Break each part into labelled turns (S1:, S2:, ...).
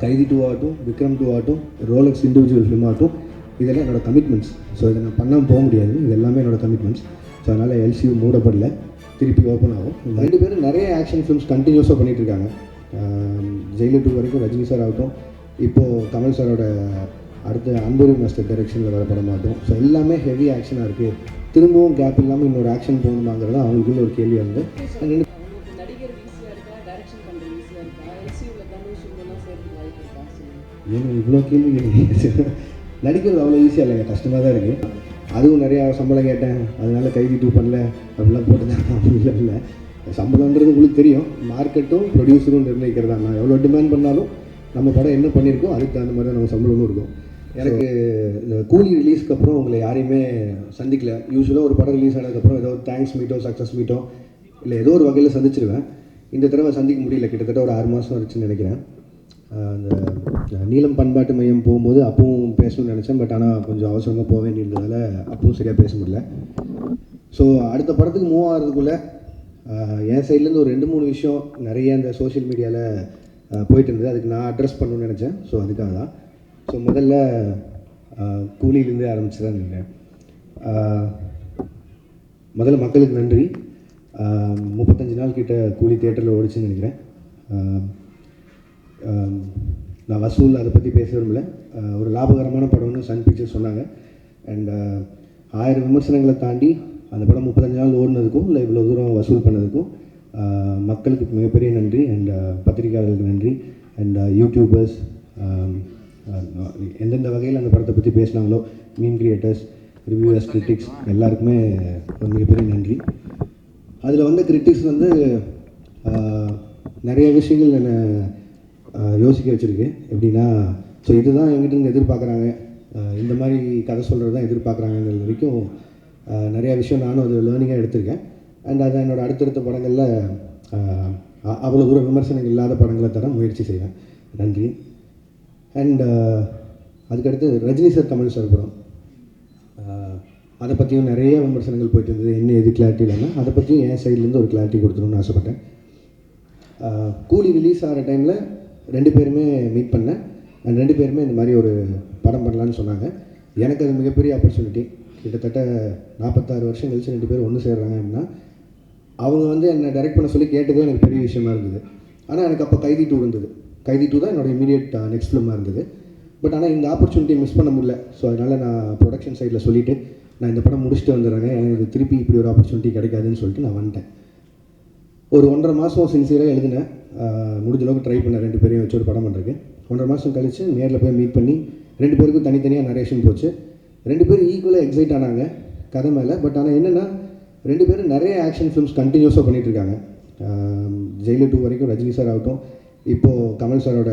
S1: கைதி 2 ஆகட்டும், விக்ரம் 2 ஆகட்டும், ரோலக்ஸ் இண்டிவிஜுவல் ஃபிலிம் ஆகட்டும், இதெல்லாம் என்னோடய கமிட்மெண்ட்ஸ். ஸோ இதை நான் பண்ணாமல் போக முடியாது. இது எல்லாமே என்னோடய கமிட்மெண்ட்ஸ். ஸோ அதனால் எல்சியூ மூடப்படல, திருப்பி ஓப்பன் ஆகும். 2 பேரும் நிறைய ஆக்ஷன் ஃபிலிம்ஸ் கண்டினியூஸாக பண்ணிகிட்ருக்காங்க. ஜெயிலர் 2 வரைக்கும் ரஜினி சார் ஆகட்டும், இப்போது கமல் சாரோட அடுத்த அன்புரி மாஸ்டர் டைரெக்ஷனில் வர படமாகட்டும். ஸோ எல்லாமே ஹெவி ஆக்ஷனாக இருக்குது. திரும்பவும் கேப் இல்லாமல் இன்னொரு ஆக்ஷன் போகணுமாங்கிறது அவங்களுக்குள்ள ஒரு கேள்வி வந்து ஏன்னா இவ்வளோ கேள்வி நடிக்கிறது அவ்வளோ ஈஸியாக இல்லைங்க, கஷ்டமாக தான் இருக்குது. அதுவும் நிறையா சம்பளம் கேட்டேன், அதனால் கைதி 2 பண்ணல அப்படிலாம் போட்டுதான். அப்படிலாம் இல்லை, சம்பளன்றது உங்களுக்கு தெரியும். மார்க்கெட்டும் ப்ரொடியூசரும் நிர்ணயிக்கிறதா. நான் எவ்வளோ டிமாண்ட் பண்ணாலும் நம்ம படம் என்ன பண்ணியிருக்கோம் அதுக்கு தகுந்த மாதிரி தான் நம்ம சம்பளமும் இருக்கும். எனக்கு இந்த கூலி ரிலீஸ்க்கு அப்புறம் உங்களை யாரையுமே சந்திக்கல. யூஸ்வலாக ஒரு படம் ரிலீஸ் ஆனதுக்கப்புறம் ஏதோ தேங்க்ஸ் மீட்டோ சக்ஸஸ் மீட்டோ இல்லை ஏதோ ஒரு வகையில் சந்திச்சிருவேன். இந்த தடவை சந்திக்க முடியல. கிட்டத்தட்ட ஒரு 6 மாதம் ஆச்சுன்னு நினைக்கிறேன். அந்த நீலம் பண்பாட்டு மையம் போகும்போது அப்பவும் பேசணும்னு நினச்சேன். பட் ஆனால் கொஞ்சம் அவசரமாக போக வேண்டியிருந்ததால் அப்பவும் சரியாக பேச முடியல. ஸோ அடுத்த படத்துக்கு மூவ் ஆகிறதுக்குள்ளே என் சைட்லேருந்து ஒரு 2-3 விஷயம் நிறைய இந்த சோஷியல் மீடியாவில் போயிட்டு இருந்தது. அதுக்கு நான் அட்ரஸ் பண்ணணும்னு நினச்சேன். ஸோ அதுக்காக தான். ஸோ முதல்ல கூலியிலேருந்தே ஆரம்பிச்சுதான் நினைக்கிறேன். முதல்ல மக்களுக்கு நன்றி. 35 நாள் கிட்ட கூலி தியேட்டரில் ஓடிச்சுன்னு நினைக்கிறேன். நான் வசூல் அதை பற்றி பேச விரும்பல. ஒரு லாபகரமான படம்னு சன் பிக்சர்ஸ் சொன்னாங்க. அண்ட் 1000 விமர்சனங்களை தாண்டி அந்த படம் 35 நாள் ஓடினதுக்கும் இல்லை இவ்வளோ தூரம் வசூல் பண்ணதுக்கும் மக்களுக்கு மிகப்பெரிய நன்றி. அண்ட் பத்திரிகையாளர்களுக்கு நன்றி. அண்ட் யூடியூபர்ஸ் எந்தெந்த வகையில் அந்த படத்தை பற்றி பேசினாங்களோ, மீன் கிரியேட்டர்ஸ், ரிவ்யூவர்ஸ், கிரிட்டிக்ஸ் எல்லாருக்குமே ஒரு மிகப்பெரிய நன்றி. அதில் வந்த கிரிட்டிக்ஸ் வந்து நிறைய விஷயங்கள் என்னை யோசிக்க வச்சுருக்கு. எப்படின்னா, ஸோ இதுதான் எங்கிட்ட எதிர்பார்க்குறாங்க, இந்த மாதிரி கதை சொல்கிறது தான் எதிர்பார்க்குறாங்கிறது வரைக்கும் நிறையா விஷயம் நானும் அது லேர்னிங்காக எடுத்திருக்கேன். அண்ட் அதை என்னோடய அடுத்தடுத்த படங்களில் அவ்வளோ தூரம் விமர்சனங்கள் இல்லாத படங்களை தர முயற்சி செய்வேன். நன்றி. அண்ட் அதுக்கடுத்து ரஜினி சார், கமல் சார் படம், அதை பற்றியும் நிறைய விமர்சனங்கள் போயிட்டு இருந்தது. என்ன எது கிளாரிட்டி இல்லைன்னா அதை பற்றியும் என் சைட்லேருந்து ஒரு கிளாரிட்டி கொடுத்துணும்னு ஆசைப்பட்டேன். கூலி ரிலீஸ் ஆகிற டைமில் 2 பேருமே மீட் பண்ணேன். அண்ட் 2 பேருமே இந்த மாதிரி ஒரு படம் பண்ணலான்னு சொன்னாங்க. எனக்கு அது மிகப்பெரிய ஆப்பர்ச்சுனிட்டி. கிட்டத்தட்ட 46 வருஷம் கழிச்சு 2 பேரும் ஒன்று சேர்றாங்க அப்படின்னா அவங்க வந்து என்னை டைரக்ட் பண்ண சொல்லி கேட்டதே எனக்கு பெரிய விஷயமா இருந்தது. ஆனால் எனக்கு அப்போ கைதி 2 இருந்தது. கைதி 2 தான் என்னோடய இமீடியட் நெக்ஸ்ட் ஃபிலிமாக இருந்தது. பட் ஆனால் இந்த ஆப்பர்ச்சுனிட்டியை மிஸ் பண்ண முடியல. ஸோ அதனால் நான் ப்ரொடக்ஷன் சைடில் சொல்லிவிட்டு நான் இந்த படம் முடிச்சுட்டு வந்துடுறேங்க, எனக்கு திருப்பி இப்படி ஒரு ஆப்பர்ச்சுனிட்டி கிடைக்காதுன்னு சொல்லிட்டு நான் வந்துட்டேன். ஒரு 1.5 மாதம் சின்சியராக எழுதினேன். முடிஞ்ச அளவுக்கு ட்ரை பண்ணேன் 2 பேரையும் வச்சு ஒரு படம் பண்ணுறதுக்கு. 1.5 மாதம் கழித்து நேரில் போய் மீட் பண்ணி 2 பேருக்கும் தனித்தனியாக நரேஷன் போச்சு. 2 பேரும் ஈக்குவலாக எக்ஸைட் ஆனாங்க கதை மேலே. பட் ஆனால் என்னென்னா 2 பேரும் நிறைய ஆக்ஷன் ஃபிலிம்ஸ் கண்டினியூஸாக பண்ணிகிட்ருக்காங்க. ஜெயிலர் 2 வரைக்கும் ரஜினி சார் ஆகட்டும், இப்போது கமல் சாரோட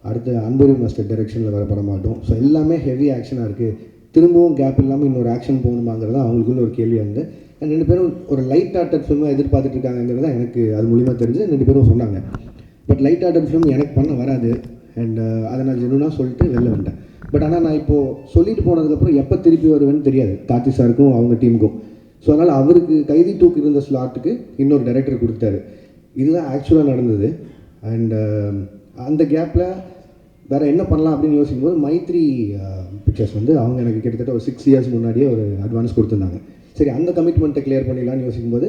S1: அடுத்த அன்புரி மாஸ்டர் டைரெக்ஷனில் வர படமாகட்டும். ஸோ எல்லாமே ஹெவி ஆக்ஷனாக இருக்குது. திரும்பவும் கேப் இல்லாமல் இன்னொரு ஆக்ஷன் போகணுமாங்கிறது தான் அவங்களுக்குள்ள ஒரு கேள்வி வந்து. அண்ட் 2 பேரும் ஒரு லைட் ஆர்டட் ஃபிலிமாக எதிர்பார்த்துட்டு இருக்காங்கிறது தான் எனக்கு அது மூலிமா தெரிஞ்சு 2 பேரும் சொன்னாங்க. பட் லைட் ஆர்டட் ஃபிலிம் எனக்கு பண்ண வராது. அண்ட் அதை நான் ஜெனுனாக சொல்லிட்டு வெளில வந்துட்டேன். பட் ஆனால் நான் இப்போது சொல்லிட்டு போனதுக்கப்புறம் எப்போ திருப்பி வருவேன்னு தெரியாது கார்த்தி சாருக்கும் அவங்க டீமுக்கும். ஸோ அதனால் அவருக்கு கைதி 2 இருந்த ஸ்லாட்டுக்கு இன்னொரு டைரக்டர் கொடுத்தாரு. இதுதான் ஆக்சுவலாக நடந்தது. அண்ட் அந்த கேப்பில் வேறு என்ன பண்ணலாம் அப்படின்னு யோசிக்கும்போது மைத்ரி பிக்சர்ஸ் வந்து அவங்க எனக்கு கிட்டத்தட்ட ஒரு 6 இயர்ஸ் முன்னாடியே ஒரு அட்வான்ஸ் கொடுத்துருந்தாங்க. சரி, அந்த கமிட்மெண்ட்டை கிளியர் பண்ணிடலான்னு யோசிக்கும்போது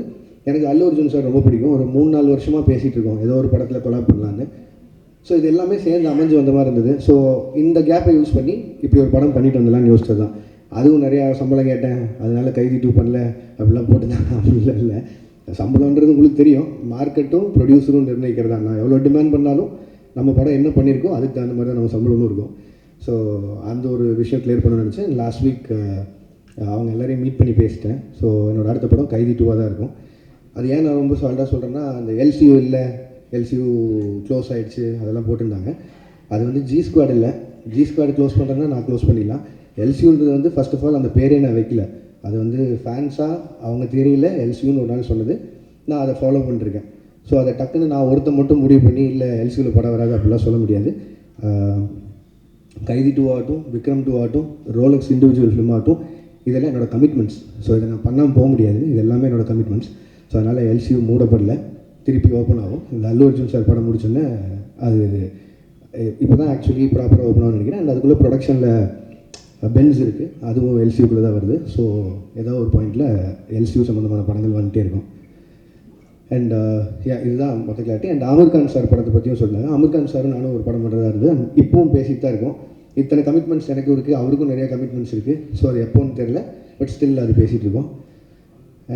S1: எனக்கு அல்லு அர்ஜுன் சார் ரொம்ப பிடிக்கும். ஒரு 3-4 வருஷமாக பேசிகிட்டு இருக்கோம் ஏதோ ஒரு படத்தில் கொலாப் பண்ணலான்னு. ஸோ இது எல்லாமே சேர்ந்து அமைஞ்சு வந்த மாதிரி இருந்தது. ஸோ இந்த கேப்பை யூஸ் பண்ணி இப்படி ஒரு படம் பண்ணிட்டு வந்துடலான்னு யோசிச்சது தான். அதுவும் நிறையா சம்பளம் கேட்டேன், அதனால் கைதி 2 பண்ணல அப்படிலாம் போட்டுதான். அப்படிலாம் இல்லை, சம்பளன்றது உங்களுக்கு தெரியும். மார்க்கெட்டும் ப்ரொடியூசரும் நிர்ணயிக்கிறதா. நான் எவ்வளோ டிமாண்ட் பண்ணாலும் நம்ம படம் என்ன பண்ணியிருக்கோம் அதுக்கு தகுந்த மாதிரி தான் நம்ம சம்பளமும் இருக்கும். ஸோ அந்த ஒரு விஷயம் கிளியர் பண்ணணும்னு நினச்சேன். லாஸ்ட் வீக் அவங்க எல்லோரையும் மீட் பண்ணி பேசிட்டேன். ஸோ என்னோடய அடுத்த படம் கைதி 2 தான் இருக்கும். அது ஏன் நான் ரொம்ப சால்ட்டாக சொல்கிறேன்னா, அந்த எல்சியூ இல்லை, எல்சியூ க்ளோஸ் ஆகிடுச்சு அதெல்லாம் போட்டிருந்தாங்க. அது வந்து ஜி ஸ்குவாட் இல்லை. ஜி ஸ்குவாட் க்ளோஸ் பண்ணுறேன்னா நான் க்ளோஸ் பண்ணிடலாம். எல்சியூன்றது வந்து ஃபர்ஸ்ட் ஆஃப் ஆல் அந்த பேரே நான் வைக்கல. அது வந்து ஃபேன்ஸாக அவங்க தெரியல எல்சியூன்னு ஒரு நாள் சொன்னது, நான் அதை ஃபாலோ பண்ணிருக்கேன். ஸோ அதை டக்குன்னு நான் ஒருத்தர் மட்டும் முடிவு பண்ணி இல்லை எல்சியூவில் படம் வராது அப்படிலாம் சொல்ல முடியாது. கைதி 2 ஆகட்டும், விக்ரம் 2 ஆகட்டும், ரோலக்ஸ் இண்டிவிஜுவல் ஃபிலிம் ஆகட்டும், இதெல்லாம் என்னோடய கமிட்மெண்ட்ஸ். ஸோ இதை நான் பண்ணாமல் போக முடியாது. இது எல்லாமே என்னோடய கமிட்மெண்ட்ஸ். ஸோ அதனால் எல்சியூ மூடப்படல, திருப்பி ஓப்பன் ஆகும். இந்த அல்லு அர்ஜுன் சார் படம் முடிச்சோன்னே அது இப்போ தான் ஆக்சுவலி ப்ராப்பராக ஓப்பன் ஆகும்னு நினைக்கிறேன். அண்ட் அதுக்குள்ளே ப்ரொடக்ஷனில் பென்ஸ் இருக்குது, அதுவும் எல்சியூக்குள்ளே தான் வருது. ஸோ ஏதோ ஒரு பாயிண்டில் எல்சியூ சம்மந்தமான படங்கள் வந்துகிட்டே இருக்கும். அண்ட் இதுதான் மொத்த clarity. And Aamir Khan sir படத்தை பற்றியும் சொன்னாங்க. அமீர் கான் சாரும் நானும் ஒரு படம் பண்ணுறதா இருந்தது. அண்ட் இப்போவும் பேசிட்டு தான் இருக்கோம். இத்தனை கமிட்மெண்ட்ஸ் எனக்கும் இருக்குது, அவருக்கும் நிறைய கமிட்மெண்ட்ஸ் இருக்குது. ஸோ அது எப்போன்னு தெரில, பட் ஸ்டில் அது பேசிகிட்டு இருக்கோம்.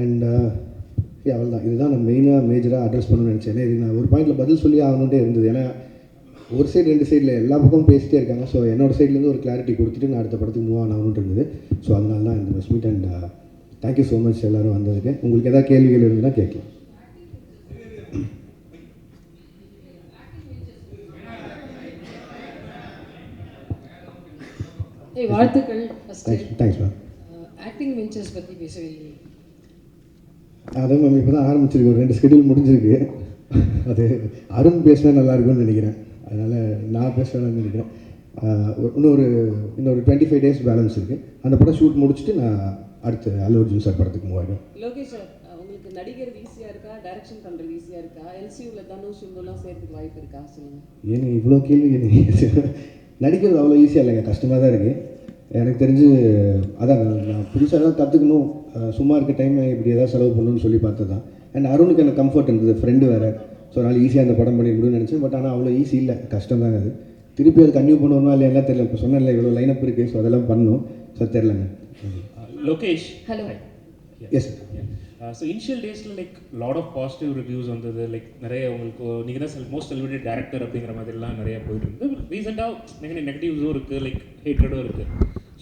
S1: அண்ட் அவள் தான், இதுதான் நான் மேஜராக அட்ரஸ் பண்ணணும்னு நினச்சேன். இது நான் ஒரு பாயிண்டில் பதில் சொல்லி ஆகணுன்ட்டே இருந்தது. ஏன்னா ஒரு சைடு 2 சைடில் எல்லா பக்கமும் பேசிகிட்டே இருக்காங்க. ஸோ என்னோடய சைட்லேருந்து ஒரு கிளாரிட்டி கொடுத்துட்டு நான் அடுத்த படத்துக்கு மூவ் ஆகணுன்ட்டு இருந்தது. ஸோ அதனால தான் இந்த press meet. And thank you so much எல்லோரும் வந்ததுக்கு. உங்களுக்கு எதாவது கேள்விகள் இருந்ததுன்னா கேட்கலாம்.
S2: வாழ்த்துக்கள்.
S1: Thanks ma'am.
S2: ஆக்டிங் வெஞ்சர்ஸ் பற்றி பேசவில்லை.
S1: அதான் மேம் இப்போ தான் ஆரம்பிச்சிருக்கு, 2 ஸ்கெடியூல் முடிஞ்சிருக்கு. அது அருண் பேசினா நல்லாயிருக்கும்னு நினைக்கிறேன், அதனால் நான் பேசுவேன்னு நினைக்கிறேன். இன்னொரு 25 days பேலன்ஸ் இருக்குது. அந்த படம் ஷூட் முடிச்சுட்டு நான் அடுத்து அல்லு அர்ஜுன் சார் படத்துக்கு மூவ் ஆகிடும்.
S2: லோகேஷ் சார், உங்களுக்கு நடிகர் ஈஸியாக இருக்கா, டைரக்ஷன் பண்ணுறது ஈஸியாக இருக்கா? எல்சியூவில் தனுஷ் சிம்புலாம் சேர்த்துக்கு வாய்ப்பு இருக்கா சொல்லுங்கள்.
S1: ஏன்னு இவ்வளோ கேள்வி நடிக்கிறது அவ்வளோ ஈஸியாக இல்லைங்க, கஷ்டமாக தான் இருக்குது எனக்கு தெரிஞ்சு. அதான் நான் புதுசாக ஏதாவது கற்றுக்கணும், சும்மா இருக்க டைம் இப்படி ஏதாவது செலவு பண்ணணும்னு சொல்லி பார்த்தது தான். அண்ட் அருணுக்கு எனக்கு கம்ஃபர்ட் இருந்தது, ஃப்ரெண்டு வேறு. ஸோ அதனால் ஈஸியாக அந்த படம் பண்ணிடணும்னு நினச்சேன். பட் ஆனால் அவ்வளோ ஈஸி இல்லை, கஷ்டம் தாங்க அது. திருப்பி அது கன்டினியூ பண்ணணுமா இல்லை என்ன தெரியல. இப்போ சொன்னேன்ல இவ்வளோ லைனப் இருக்குது, ஸோ அதெல்லாம் பண்ணணும். ஸோ தெரிலங்க.
S3: Lokesh,
S2: hello.
S1: Yes.
S3: So initial டேஸில் like lot of positive reviews வந்தது. லைக் நிறைய உங்களுக்கு நீங்கள் தான் மோஸ்ட் செலிபிரேட் டேரக்டர் அப்படிங்கிற மாதிரிலாம் நிறைய போயிட்டு இருந்தது. ரீசெண்டாக நெகட்டிவ்ஸும் இருக்குது, லைக் ஹேட்ரடும் இருக்குது.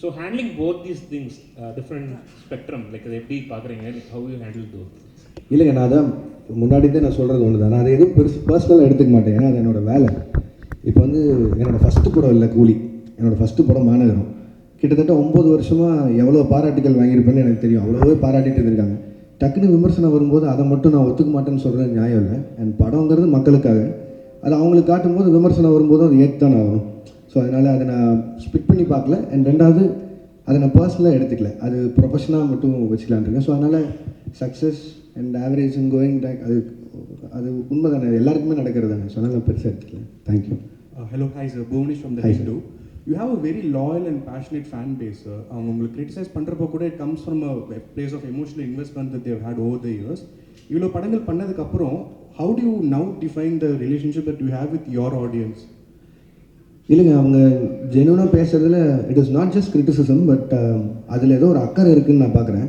S3: So handling both these things, different spectrum, like அதை எப்படி பார்க்குறீங்க? Like how you handle those?
S1: இல்லைங்க, நான் அதான் முன்னாடி தான் நான் சொல்கிறது ஒன்று தான். நான் அதை எதுவும் பர்சனலாக எடுத்துக்க மாட்டேன், ஏன்னா அது என்னோடய வேலை. இப்போ வந்து என்னோடய ஃபஸ்ட்டு படம் இல்லை கூலி, என்னோடய ஃபஸ்ட்டு படம் மாநகரம். கிட்டத்தட்ட 9 வருஷமாக எவ்வளோ பாராட்டுகள் வாங்கியிருப்பேன்னு எனக்கு தெரியும். அவ்வளோவே பாராட்டிட்டு இருந்திருக்காங்க. டக்குன்னு விமர்சனம் வரும்போது அதை மட்டும் நான் ஒத்துக்க மாட்டேன்னு சொல்கிறது நியாயம் இல்லை. அண்ட் படங்கிறது மக்களுக்காக, அது அவங்களுக்கு காட்டும்போது விமர்சனம் வரும்போது அது ஏற்று தான் ஆகணும். ஸோ அதனால் அதை நான் ஸ்பிட் பண்ணி பார்க்கல. அண்ட் ரெண்டாவது அதை நான் பர்சனலாக எடுத்துக்கல, அது ப்ரொஃபஷனாக மட்டும் வச்சுக்கலான் இருக்கேன். ஸோ அதனால் success and average and going back அது உண்மை தானே, எல்லாருக்குமே நடக்கிறது தானே. ஸோ அதனால் நான் பெருசாக எடுத்துக்கல. Thank you.
S4: Hello, hi sir. Bhuvanesh from the Hindu. You have a very loyal and passionate fan base, sir. அவங்க உங்களுக்கு கிரிட்டிசைஸ் பண்ணுறப்போ கூட it comes from a place of emotional investment that they have had over the years. இவ்வளோ படங்கள் பண்ணதுக்கப்புறம் how do you now define the relationship that you have with your audience?
S1: இல்லைங்க, அவங்க ஜெனுவனாக பேசுகிறதுல it is not just criticism, but அதில் ஏதோ ஒரு அக்கறை இருக்குதுன்னு நான் பார்க்குறேன்.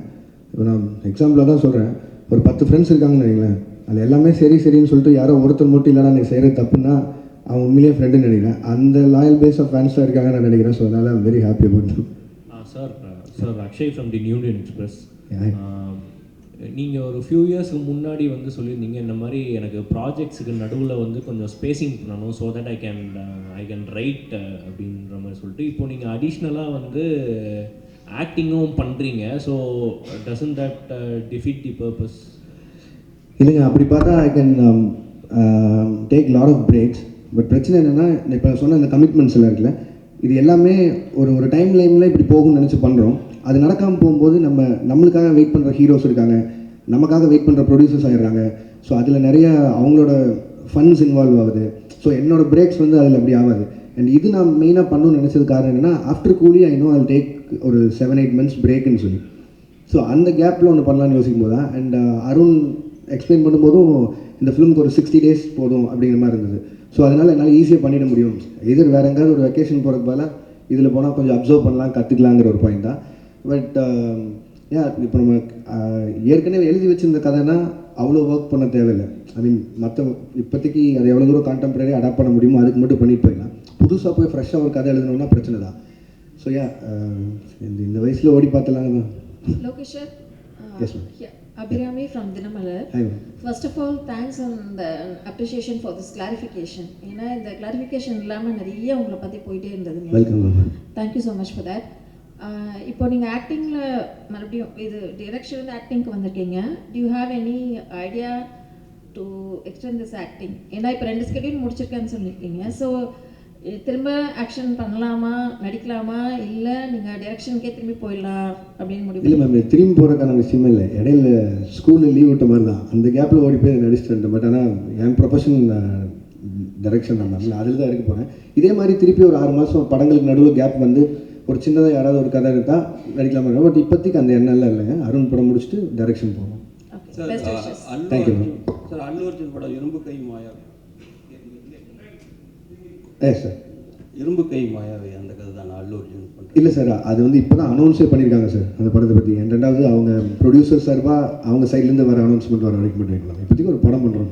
S1: இப்போ நான் எக்ஸாம்பிளாக தான் சொல்கிறேன், ஒரு 10 ஃப்ரெண்ட்ஸ் இருக்காங்கன்னு வைங்களேன், அது எல்லாமே சரின்னு சொல்லிட்டு யாரோ ஒருத்தர் மட்டும் இல்லைனா நீ செய்கிறது தப்புன்னா அவன் உண்மையிலேயே ஃப்ரெண்டுன்னு நினைக்கிறேன். அந்த லாயல் பேஸ் ஆஃப் ஃபேன்ஸாக இருக்காங்க நான் நினைக்கிறேன். ஸோ அதனால் I'm very happy about them.
S5: Sir Akshay from the new Indian express. நீங்கள் ஒரு ஃபியூ இயர்ஸ்க்கு முன்னாடி வந்து சொல்லியிருந்தீங்க, இந்த மாதிரி எனக்கு ப்ராஜெக்ட்ஸுக்கு நடுவில் வந்து கொஞ்சம் ஸ்பேசிங் பண்ணணும், so that I can write அப்படின்ற மாதிரி சொல்லிட்டு இப்போ நீங்கள் அடிஷ்னலாக வந்து ஆக்டிங்கும் பண்ணுறீங்க. So doesn't that defeat the purpose?
S1: இல்லைங்க, அப்படி பார்த்தா I can take lot of breaks. But பிரச்சனை என்னென்னா, இப்போ சொன்ன இந்த கமிட்மெண்ட்ஸ் எல்லாம் இருக்குல்ல, இது எல்லாமே ஒரு டைம் லைனில் இப்படி போகும்னு நினச்சி பண்ணுறோம். அது நடக்காமல் போகும்போது நம்மளுக்காக வெயிட் பண்ணுற ஹீரோஸ் இருக்காங்க, நமக்காக வெயிட் பண்ணுற ப்ரொடியூசர்ஸ் ஆகிடுறாங்க. ஸோ அதில் நிறைய அவங்களோட ஃபண்ட்ஸ் இன்வால்வ் ஆகுது. ஸோ என்னோடய பிரேக்ஸ் வந்து அதில் அப்படி ஆகாது. அண்ட் இது நான் மெயினாக பண்ணணும்னு நினச்சது காரணம் என்னென்னா, ஆஃப்டர் கூலி ஐ நோ ஐல் டேக் ஒரு 7-8 months பிரேக்குன்னு சொல்லி. ஸோ அந்த கேப்பில் ஒன்று பண்ணலான்னு யோசிக்கும் போது தான். அண்ட் அருண் எக்ஸ்பிளைன் பண்ணும்போதும் இந்த ஃபிலிமுக்கு ஒரு 60 days போதும் அப்படிங்கிற மாதிரி இருந்தது. ஸோ அதனால் என்னால் ஈஸியாக பண்ணிட முடியும். எதிர் வேறு எங்கேயாவது ஒரு வெக்கேஷன் போகிறதுக்கு பதிலாக இதில் போனால் கொஞ்சம் அப்சர்வ் பண்ணலாம், கற்றுக்கலாங்கிற ஒரு பாயிண்ட் தான். பட் இப்போ நம்ம ஏற்கனவே எழுதி வச்சுருந்த கதைனா அவ்வளோ ஒர்க் பண்ண தேவையில்லை. ஐ மீன் இப்போதைக்கு அது எவ்வளோ தூரம் கான்டெம்பரரி அடாப்ட் பண்ண முடியுமோ அதுக்கு மட்டும் பண்ணிட்டு போயிடலாம். புதுசாக போய் ஃப்ரெஷ்ஷாக ஒரு கதை எழுதணும்னா பிரச்சனை தான். ஸோ இந்த வயசில் ஓடி பார்த்தலாங்க தான்.
S6: Lokesh sir,
S1: Yes, ma'am.
S6: Abhirami from Dinamalar.
S1: Hi, ma'am.
S6: First of all, thanks and appreciation for this clarification. ஏன்னா இந்த கிளாரிஃபிகேஷன் இல்லாமல் நிறைய உங்களை பற்றி போயிட்டே இருந்ததுங்க.
S1: Welcome ma'am.
S6: Thank you so much for that. இப்போ நீங்கள் ஆக்டிங்கில் மறுபடியும் இது டிரெக்ஷன் ஆக்டிங்க்கு வந்திருக்கீங்க. To you have any idea to extend this acting? ஏன்னா இப்போ 2 ஸ்கெடியூல் முடிச்சிருக்கேன்னு சொல்லியிருக்கீங்க. ஸோ திரும்ப ஆக்ஷன் பண்ணலாமா, நடிக்கலாமா, இல்லை நீங்கள் டைரக்ஷனுக்கே திரும்பி போயிடலாம் அப்படின்னு முடிவு?
S1: இல்லை மேம், திரும்பி போகிறக்கான விஷயமே இல்லை. இடையில ஸ்கூலில் லீவ் விட்ட மாதிரி தான், அந்த கேப்பில் ஓடி போய் நடிச்சுட்டு. பட் ஆனால் என் ப்ரொஃபஷன் டைரக்ஷன் பண்ணாமல் அதில் தான் எடுக்க போகிறேன். இதே மாதிரி திருப்பி ஒரு 6 மாதம் படங்களுக்கு நடுவில் கேப் வந்து ஒரு சின்னதாக யாராவது ஒரு கதை எடுத்தால் நடிக்கலாமா. பட் இப்போதைக்கு அந்த எண்ணெல்லாம் இல்லைங்க. அருண் படம் முடிச்சுட்டு டைரக்ஷன் போகணும்.
S6: Okay, best wishes.
S1: Thank you, ma'am.
S7: Sir Allu Arjun படம் இரும்பு கை மாயாவி.
S1: சார்
S7: இரும்பு கை மாயாவி அந்த கதை தான் அல்லு அர்ஜுன் பண்ணுறேன்.
S1: இல்லை சார், அது வந்து இப்போ தான் அனௌன்ஸே பண்ணியிருக்காங்க சார் அந்த படத்தை பற்றி. ரெண்டாவது அவங்க ப்ரொடியூசர் சார்பாக அவங்க சைட்லேருந்து வர அனௌன்ஸ்மெண்ட் வர வரைக்கும் பண்ணிருக்கலாம். இப்போதைக்கு ஒரு படம் பண்ணுறோம்.